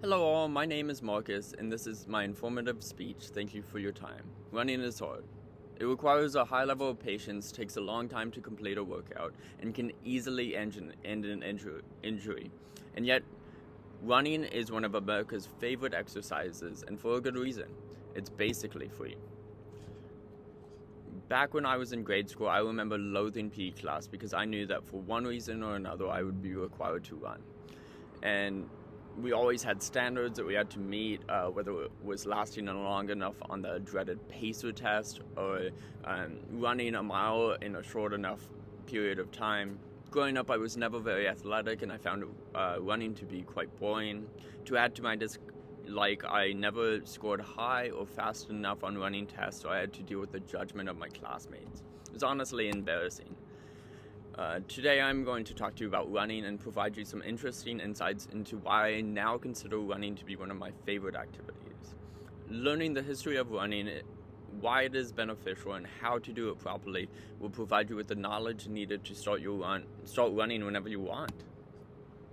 Hello all, my name is Marcus, and this is my informative speech. Thank you for your time. Running is hard. It requires a high level of patience, takes a long time to complete a workout, and can easily end an injury. And yet, running is one of America's favorite exercises, and for a good reason. It's basically free. Back when I was in grade school, I remember loathing PE class because I knew that for one reason or another I would be required to run. And we always had standards that we had to meet, whether it was lasting long enough on the dreaded pacer test or running a mile in a short enough period of time. Growing up, I was never very athletic, and I found running to be quite boring. To add to my dislike, I never scored high or fast enough on running tests, so I had to deal with the judgment of my classmates. It was honestly embarrassing. Today I'm going to talk to you about running and provide you some interesting insights into why I now consider running to be one of my favorite activities. Learning the history of running, why it is beneficial, and how to do it properly will provide you with the knowledge needed to start running whenever you want.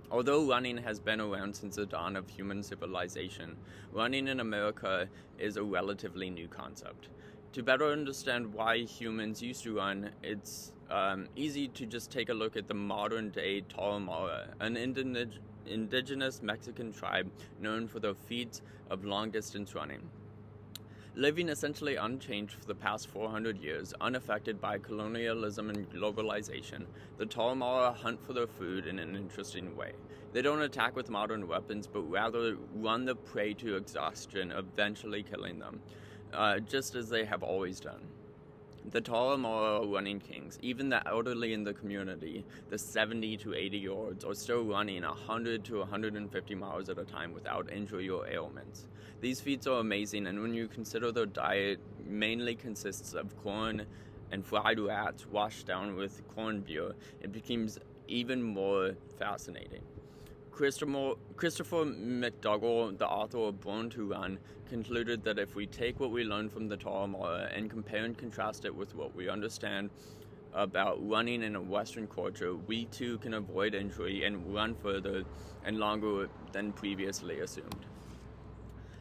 Although running has been around since the dawn of human civilization, running in America is a relatively new concept. To better understand why humans used to run, it's easy to just take a look at the modern-day Tarahumara, an indigenous Mexican tribe known for their feats of long-distance running. Living essentially unchanged for the past 400 years, unaffected by colonialism and globalization, the Tarahumara hunt for their food in an interesting way. They don't attack with modern weapons, but rather run the prey to exhaustion, eventually killing them, just as they have always done. The Tarahumara are running kings. Even the elderly in the community, the 70 to 80-year-olds, are still running 100 to 150 miles at a time without injury or ailments. These feats are amazing, and when you consider their diet mainly consists of corn and fried rats washed down with corn beer, it becomes even more fascinating. Christopher McDougall, the author of Born to Run, concluded that if we take what we learned from the Tarahumara and compare and contrast it with what we understand about running in a Western culture, we too can avoid injury and run further and longer than previously assumed.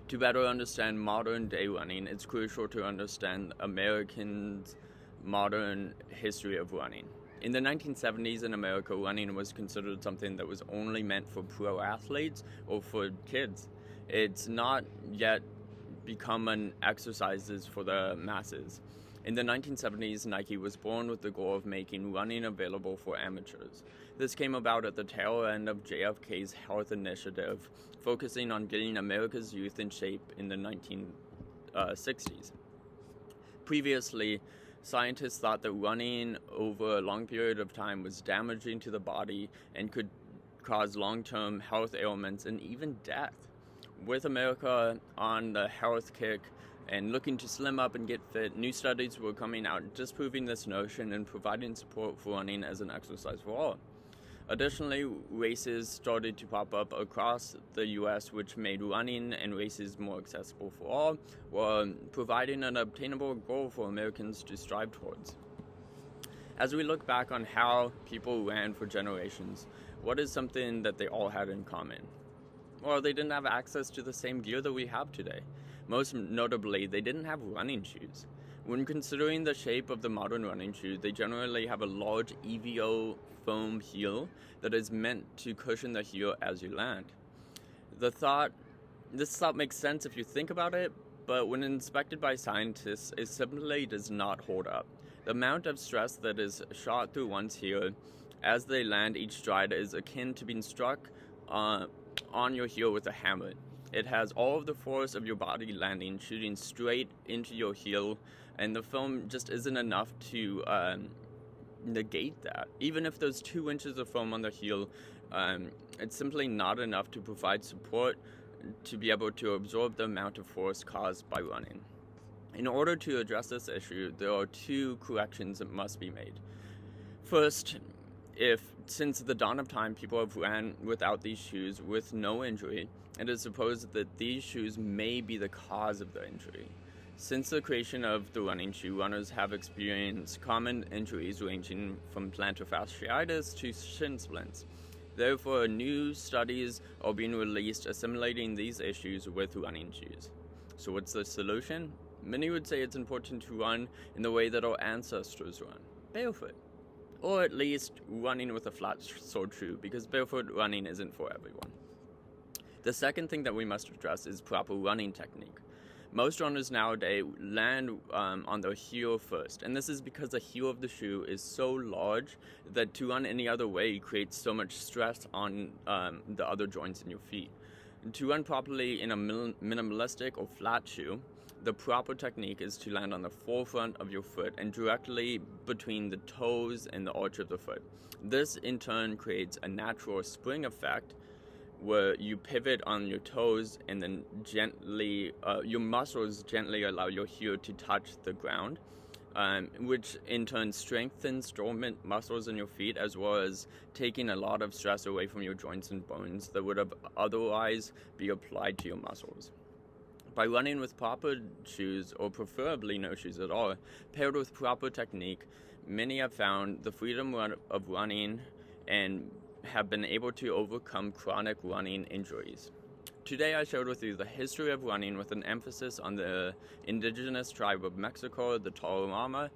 To better understand modern-day running, it's crucial to understand Americans' modern history of running. In the 1970s in America, running was considered something that was only meant for pro athletes or for kids. It's not yet become an exercise for the masses. In the 1970s, Nike was born with the goal of making running available for amateurs. This came about at the tail end of JFK's health initiative, focusing on getting America's youth in shape in the 1960s. Previously, scientists thought that running over a long period of time was damaging to the body and could cause long-term health ailments and even death. With America on the health kick and looking to slim up and get fit, new studies were coming out disproving this notion and providing support for running as an exercise for all. Additionally, races started to pop up across the U.S., which made running and races more accessible for all, while providing an obtainable goal for Americans to strive towards. As we look back on how people ran for generations, what is something that they all had in common? Well, they didn't have access to the same gear that we have today. Most notably, they didn't have running shoes. When considering the shape of the modern running shoe, they generally have a large EVO foam heel that is meant to cushion the heel as you land. This thought makes sense if you think about it, but when inspected by scientists, it simply does not hold up. The amount of stress that is shot through one's heel as they land each stride is akin to being struck on your heel with a hammer. It has all of the force of your body landing, shooting straight into your heel, and the foam just isn't enough to negate that. Even if there's 2 inches of foam on the heel, it's simply not enough to provide support to be able to absorb the amount of force caused by running. In order to address this issue, there are 2 corrections that must be made. First, since the dawn of time people have ran without these shoes with no injury, it is supposed that these shoes may be the cause of the injury. Since the creation of the running shoe, runners have experienced common injuries ranging from plantar fasciitis to shin splints. Therefore, new studies are being released assimilating these issues with running shoes. So what's the solution? Many would say it's important to run in the way that our ancestors run, barefoot. Or at least running with a flat sole shoe, because barefoot running isn't for everyone. The second thing that we must address is proper running technique. Most runners nowadays land on their heel first, and this is because the heel of the shoe is so large that to run any other way creates so much stress on the other joints in your feet. And to run properly in a minimalistic or flat shoe, the proper technique is to land on the forefront of your foot and directly between the toes and the arch of the foot. This in turn creates a natural spring effect where you pivot on your toes and then gently, your muscles gently allow your heel to touch the ground, which in turn strengthens dormant muscles in your feet, as well as taking a lot of stress away from your joints and bones that would have otherwise be applied to your muscles. By running with proper shoes, or preferably no shoes at all, paired with proper technique, many have found the freedom of running and have been able to overcome chronic running injuries. Today I shared with you the history of running with an emphasis on the indigenous tribe of Mexico, the Tarahumara,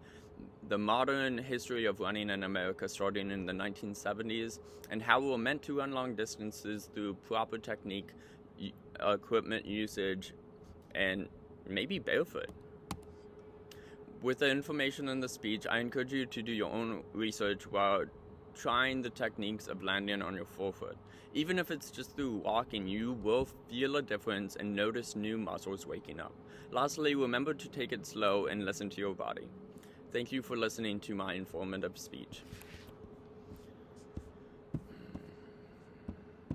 the modern history of running in America starting in the 1970s, and how we're meant to run long distances through proper technique, equipment usage, and maybe barefoot. With the information in the speech, I encourage you to do your own research while trying the techniques of landing on your forefoot. Even if it's just through walking, you will feel a difference and notice new muscles waking up. Lastly, remember to take it slow and listen to your body. Thank you for listening to my informative speech.